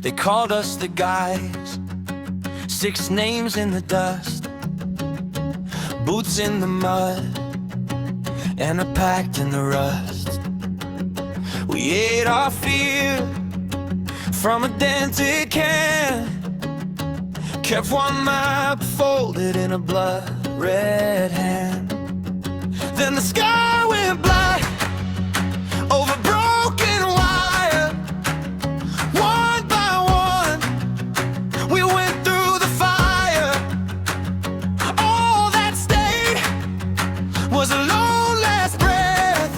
They called us the guys, 6 names in the dust, boots in the mud, and a pact in the rust. We ate our fear from a dented can, kept one map folded in a blood-red hand. Then the sky went black over broken wire. One by one, we went through the fire. All that stayed was a lone last breath,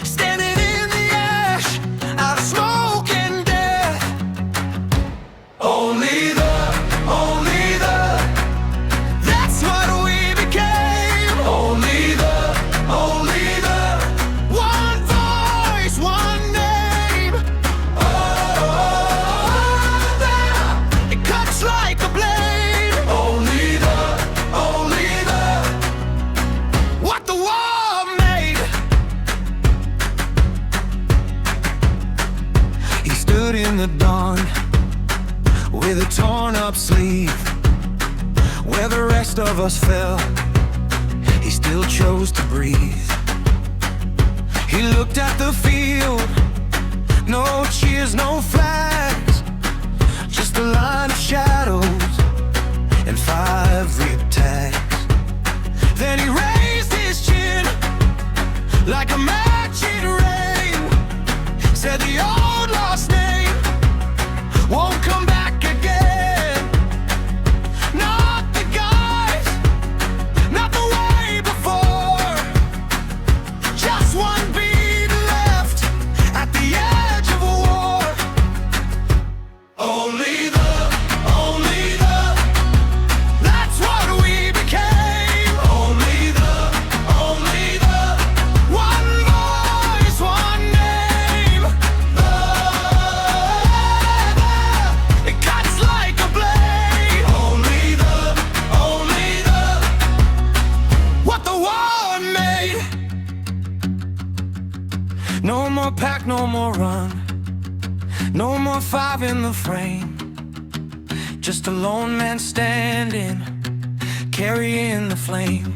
standing in the ash, out of smoke and death. Only the, that's what we became. Only the, one voice, one name. Oh, it cuts like a blade. Only the, what the war made. He stood in the dawn with a torn up sleeve. Where the rest of us fell, he still chose to breathe. He looked at the field, no cheers, no flags, just a line of shadows and 5 rib tags. Then he raised his chin like a match in rain, said the old lost name won't come back again. Not the guys, not the way before, just one beat left at the edge of a war. Only the, that's what we became. Only the, one voice, one name. It cuts like a blade. Only the, what the war made. No more pack, no more run, no more 5 in the frame. Just a lone man standing, carrying the flame.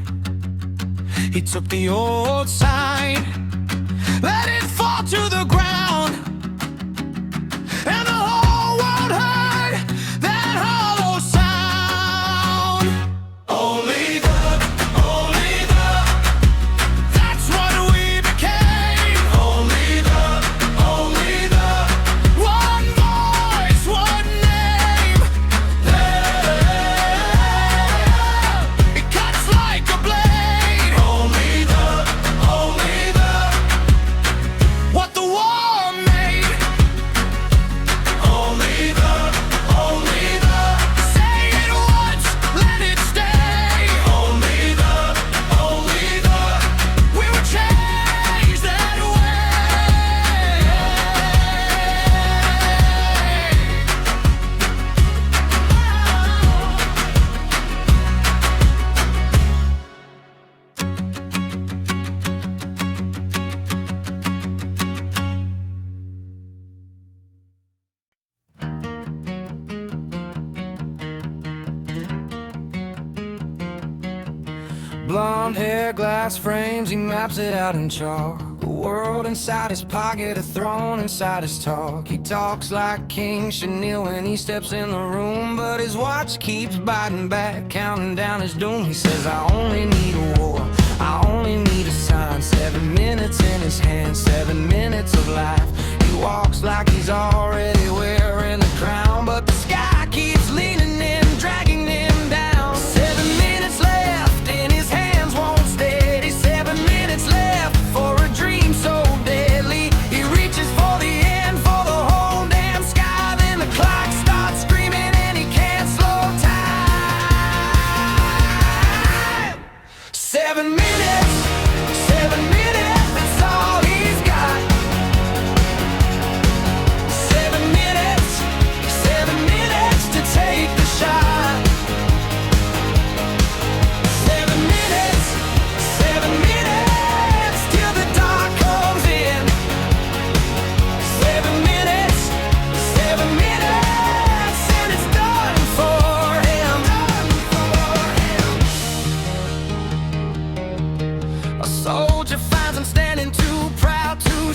He took the old sign, let it fall to the ground, and the whole world heard that hollow sound. Only the, that's what we became. Only the, one voice, one name. It cuts like a blade. Only the, what the war made. Only the, say it once, let it stay. Only the, we were changed that way. Blonde hair, glass frames, he maps it out in chalk. A world inside his pocket, a throne inside his talk. He talks like King Chanel when he steps in the room, but his watch keeps biting back, counting down his doom. He says, I only need a war, I only need a sign. 7 minutes in his hand, 7 minutes of life. He walks like he's already wearing a crown, but the sky keeps leaning in, dragging him down. 7 minutes left and his hands won't steady. 7 minutes left for a dream so deadly. He reaches for the end, for the whole damn sky. Then the clock starts screaming and he can't slow time. 7 minutes, 7 minutes, that's all he's got. 7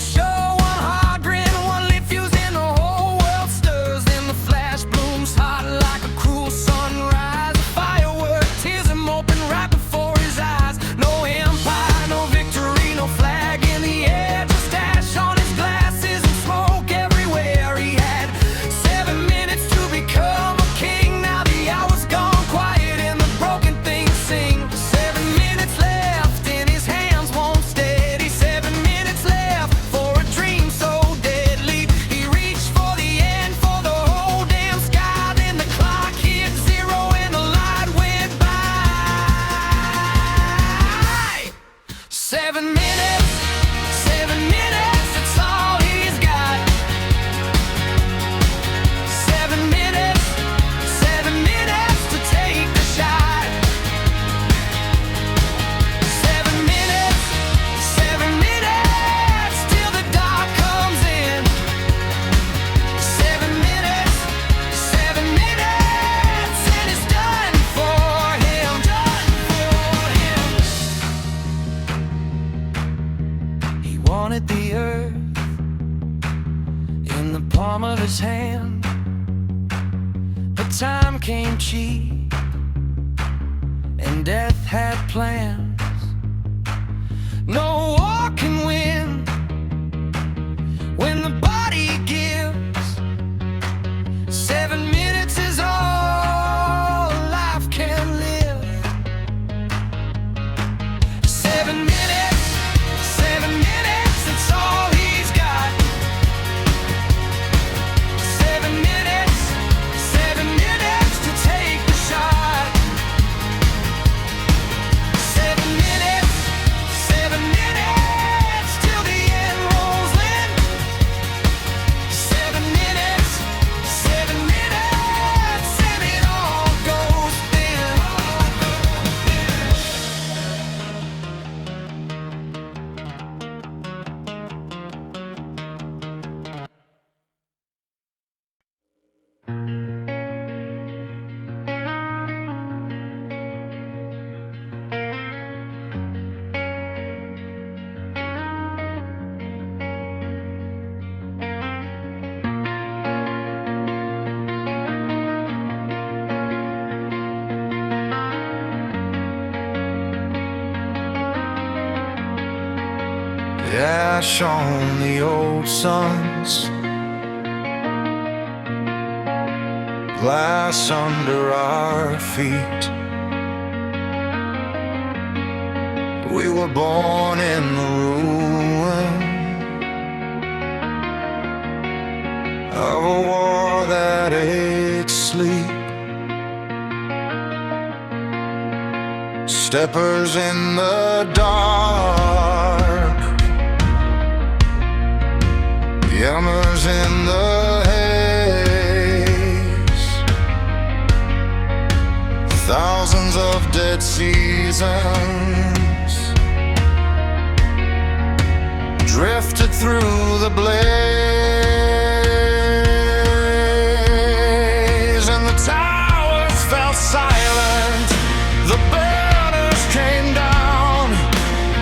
show, one hard grin, one lit fuse, and the whole world stirs. Then the flash blooms hot like a cruel sunrise. A firework tears him open right before his eyes. No empire, no victory, no flag in the air, just ash on his glasses and smoke everywhere. He had 7 minutes to become a king. Now the hour's gone quiet and the broken things sing. 7 minutes left and his hands won't steady. 7 minutes left for a dream so deadly. He reached for the end, for the whole damn sky. Then the clock hit 0 and the light went by. 7 minutes, 7 minutes, that's all he's got. 7 minutes, 7 minutes to take the shot. 7 minutes, 7 minutes till the dark comes in. 7 minutes, 7 minutes, and it's done for him, done for him. He wanted the earth in the palm of his hand, but time came cheap and death had plans. No war can win when the body gives. 7 minutes is all life can live. 7 minutes, 7 minutes, it's all he's got. 7 minutes, 7 minutes to take the shot. 7 minutes, 7 minutes till the end rolls in. 7 minutes, 7 minutes, and it all goes thin. Ash on the old suns, glass under our feet. We were born in the ruin of a war that ate sleep. Steppers in the dark, yammers in the haze. Thousands of dead seasons drifted through the blaze, and the towers fell silent. The banners came down.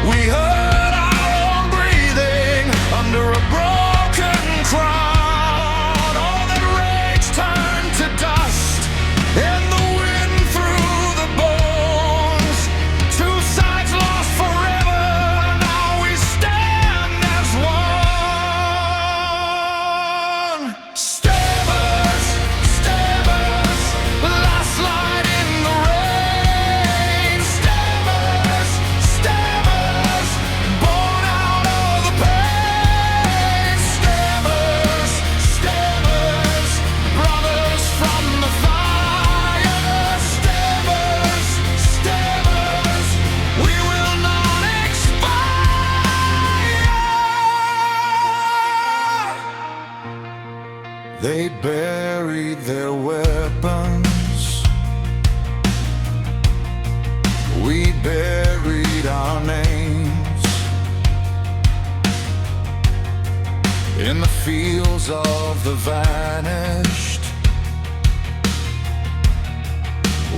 We heard our own breathing under a broken crown. All that rage turned to dust, and the wind through the bones. Two sides lost forever. Now we stand as one. Stabbers, stabbers, last light in the rain. Stabbers, stabbers, born out of the pain. Stabbers, stabbers, brothers from the fire. Stabbers, stabbers, we will not expire. They buried their weapons, we buried our names in the fields of the vanished,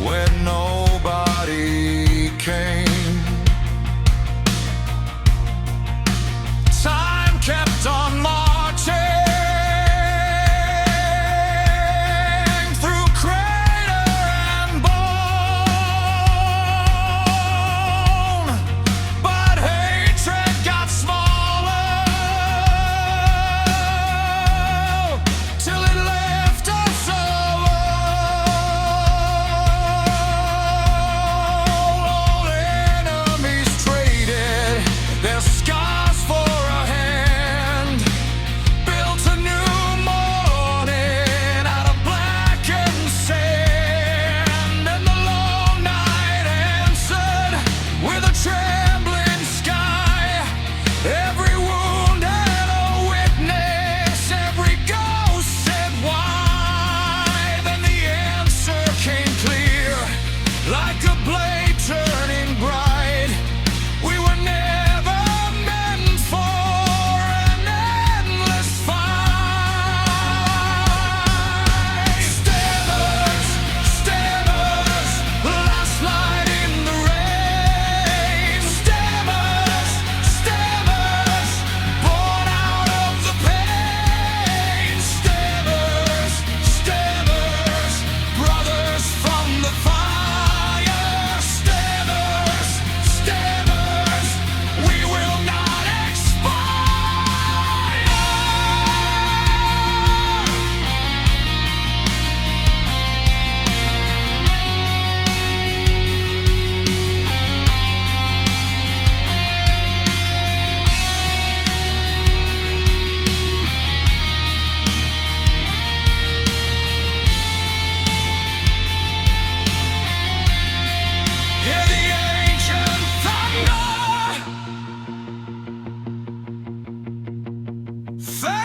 where nobody came. Time kept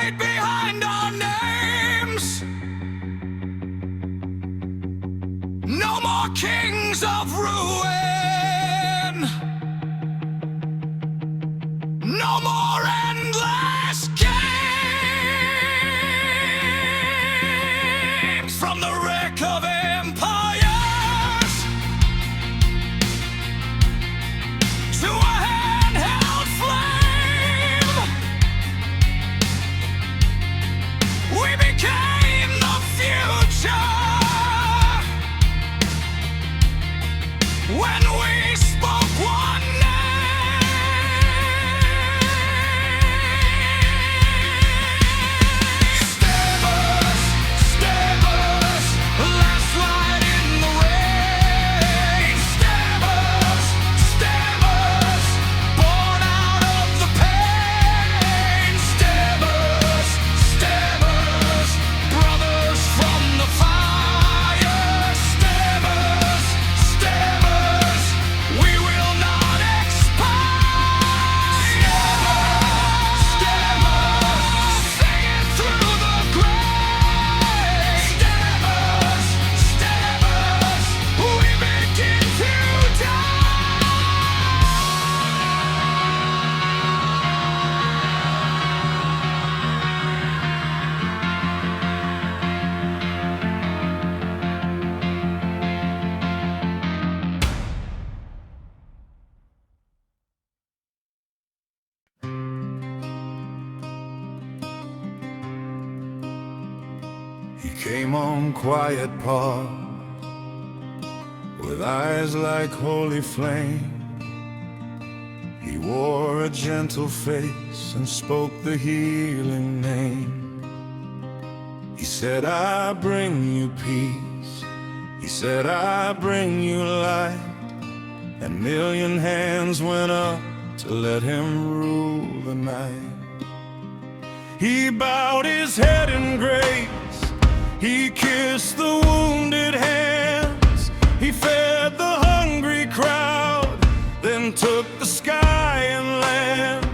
buried behind our names. No more kings of ruin. No more endless games from the wreck of empires to a handheld flame. We became the future when we spoke one He came on quiet paw, with eyes like holy flame. He wore a gentle face and spoke the healing name. He said, I bring you peace. He said, I bring you light. And million hands went up to let him rule the night. He bowed his head in grace. He kissed the wounded hands. He fed the hungry crowd, then took the sky and land.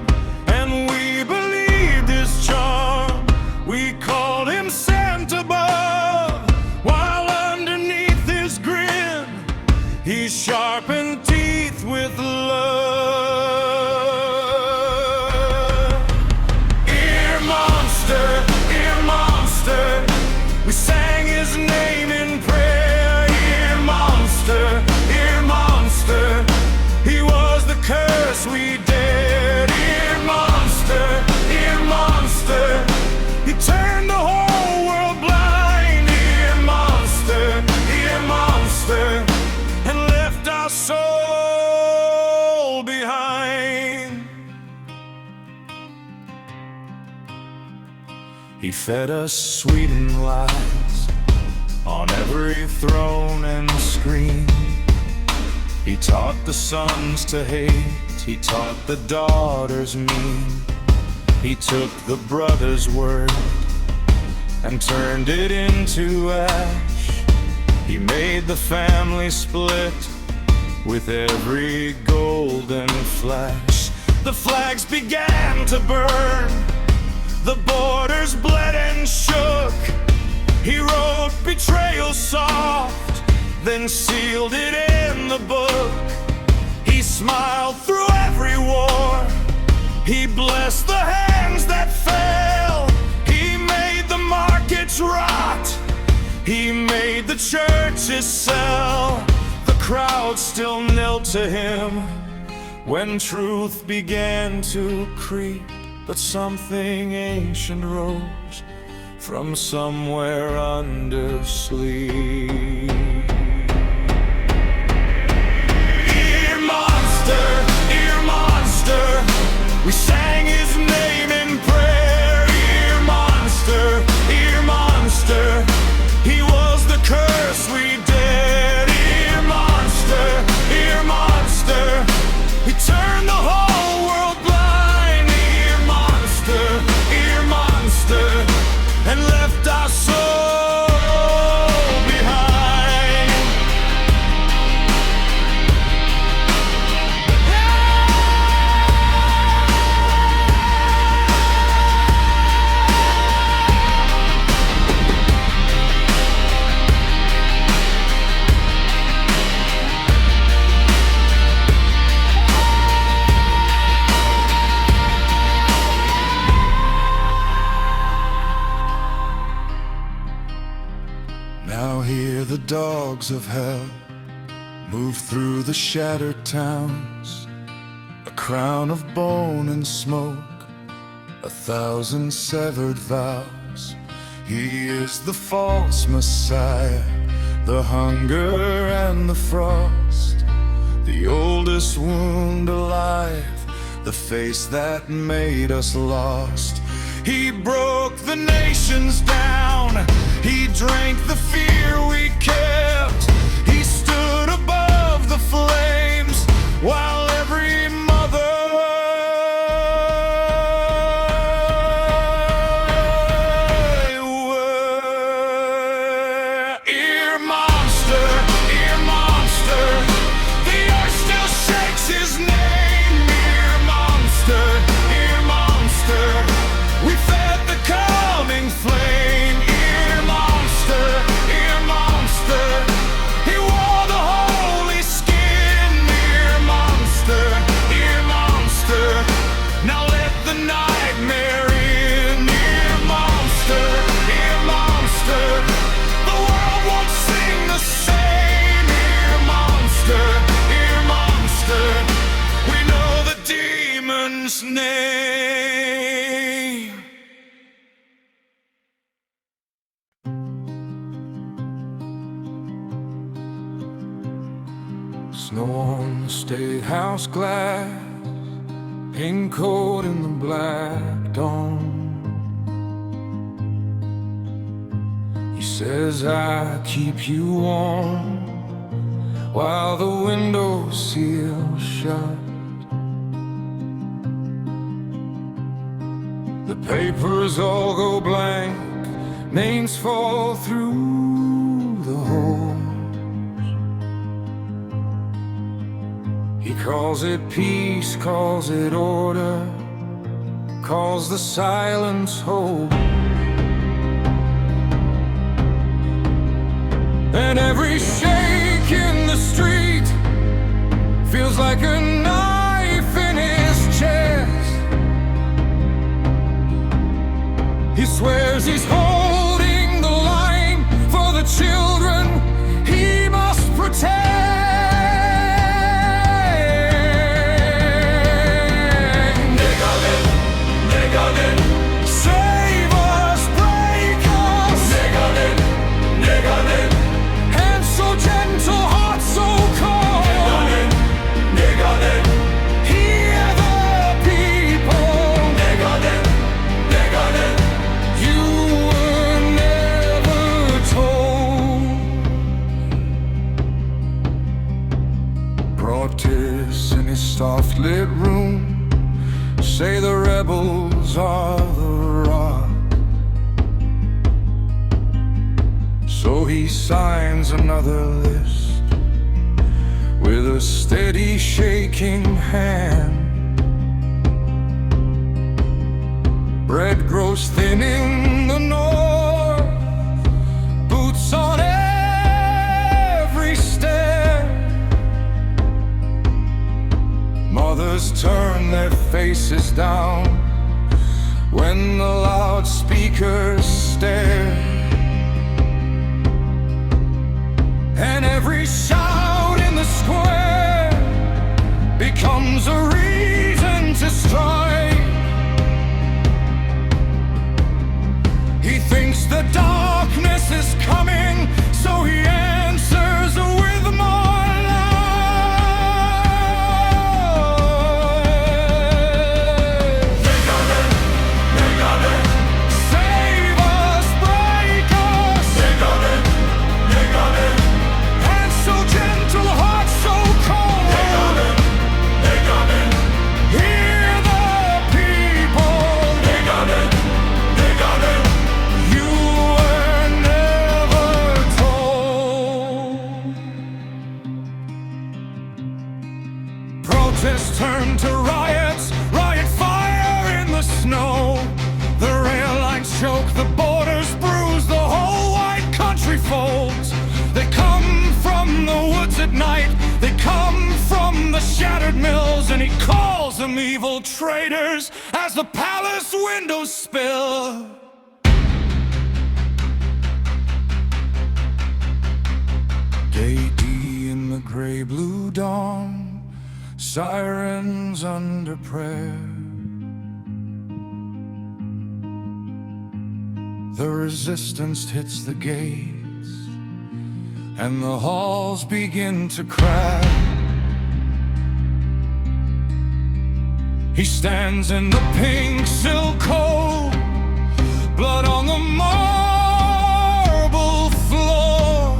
And we believed his charm. We called him Santa above, while underneath his grin, he sharpened teeth with love. Ear monster, ear monster. We sang his name in prayer. Ear monster, ear monster. He was the curse we dared. Ear monster, ear monster. He turned the whole world blind. Ear monster, and left our soul behind. He fed us sweetened lies on every throne and screen. He taught the sons to hate, he taught the daughters mean. He took the brother's word and turned it into ash. He made the family split with every golden flash. The flags began to burn, the borders bled and shook. He wrote betrayal soft, then sealed it in the book. He smiled through every war. He blessed the hands that fell. He made the markets rot. He made the churches sell. The crowd still knelt to him when truth began to creep. But something ancient rose from somewhere under sleep. Ear monster, we sang his name in prayer. Ear monster, he was the curse we dared. Ear monster, he turned the whole world blind. Ear monster, and left our soul behind. dogs of hell move through the shattered towns, a crown of bone and smoke, 1,000 severed vows. He is the false Messiah, the hunger and the frost, the oldest wound alive, the face that made us lost. He broke the nations down, he drank the fear we kept. He stood above the flames while every mother ear monster, the earth still shakes his name. Ear monster, we fed the coming flame. Ear monster, he wore the holy skin. Ear monster, now let the nightmare in. Ear monster, the world won't sing the same. Ear monster, we know the demon's name. Snow on the state house glass, pink coat in the black dawn. He says I keep you warm while the windows seal shut. The papers all go blank, names fall through the holes. He calls it peace, calls it order, calls the silence hope. And every shake in the street feels like a knife in his chest. He swears he's holding the line for the children he must protect. Niganin, save us, break us. Niganin, hands so gentle, heart so cold. Niganin, hear the people. Niganin, you were never told. Protests in his soft lit room say the rebels are the rock. So he signs another list with a steady shaking hand. Bread grows thin in the north, boots on every stair. Mothers turn their faces down when the loudspeakers stare. And every shout in the square becomes a reason to strike. He thinks the darkness is coming, so he answers with more. Protests turn to riots, riot fire in the snow. The rail lines choke, the borders bruise, the whole white country folds. They come from the woods at night, they come from the shattered mills, and he calls them evil traitors as the palace windows spill. gray blue dawn, sirens under prayer. The resistance hits the gates, and the halls begin to crack. He stands in the pink silk coat, blood on the marble floor.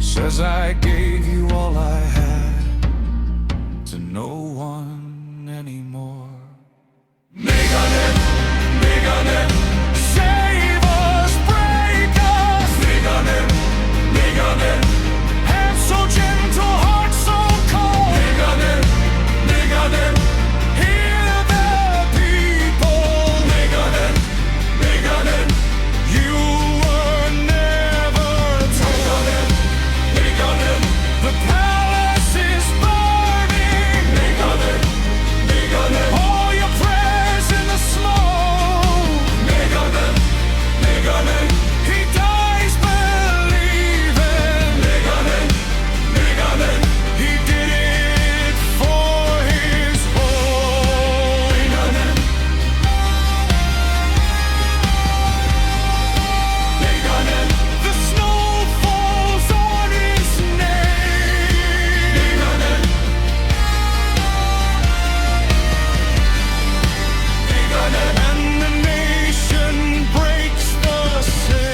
Says, I gave you all I had, to no one anymore. Niganin, Niganin, save us, break us. Niganin, Niganin, hands so gentle, heart so cold. Niganin, Niganin, hear the people. Niganin, Niganin, you were never told. Niganin, the palace is burning. Niganin, Niganin, all your prayers in the smoke. Niganin, Niganin, he dies believing. Niganin, Niganin, he did it for his home. Niganin, Niganin, the snow falls on his name. Niganin, Niganin, and the nation breaks the same.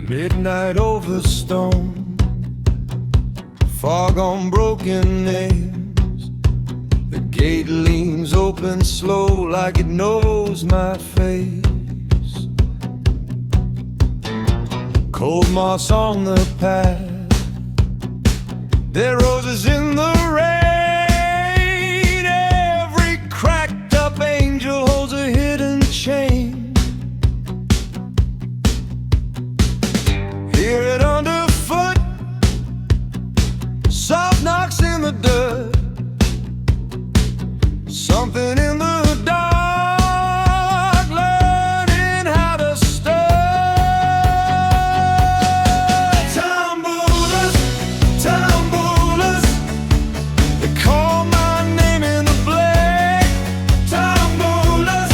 Midnight over stone, fog on broken nails. The gate leans open slow like it knows my face. Cold moss on the path, there roses in the rain. Every cracked up angel holds a hidden chain. Hear it underfoot, soft knocks in the dirt. Something in the dark, learning how to stir. Tumbulas, tumbulas, they call my name in the black. Tumbulas,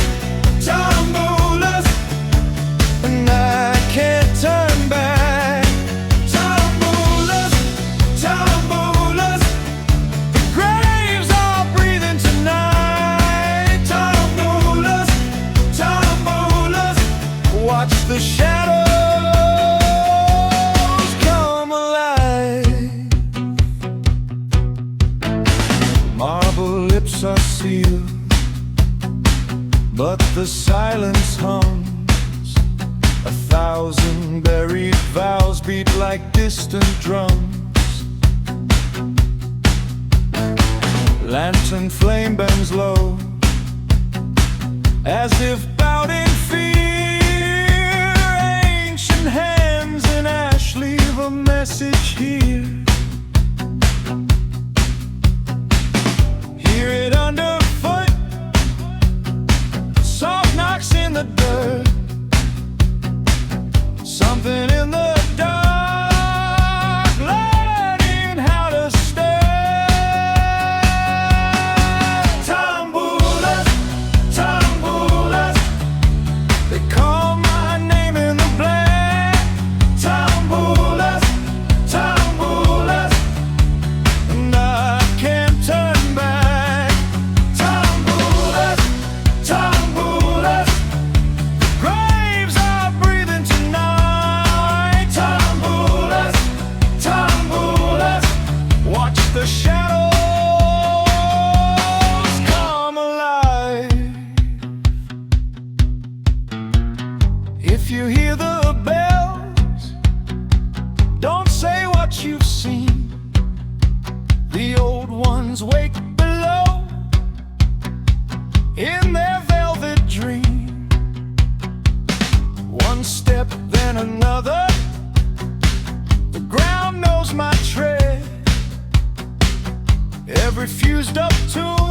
tumbulas, and I can't turn back. Tumbulas, tumbulas, the graves are breathing tonight. Tumbulas, tumbulas, watch the shadows come alive. Marble lips are sealed, but the silence hums. 1,000 buried vows beat like distant drums. Lantern flame bends low, as if bowed in fear. Ancient hands in ash leave a message here. Hear it underfoot, soft knocks in the dirt. Something in the dark, learning how to stir. Tumbulas, tumbulas, they call my name in the black. Tumbulas, tumbulas, and I can't turn back. Tumbulas, tumbulas, graves are breathing tonight. Tumbulas, tumbulas, watch the shadows come alive. If you hear the bells, don't say what you've seen. The old ones wake below in their velvet dream. One step, then another, knows my tread. Every fused up tune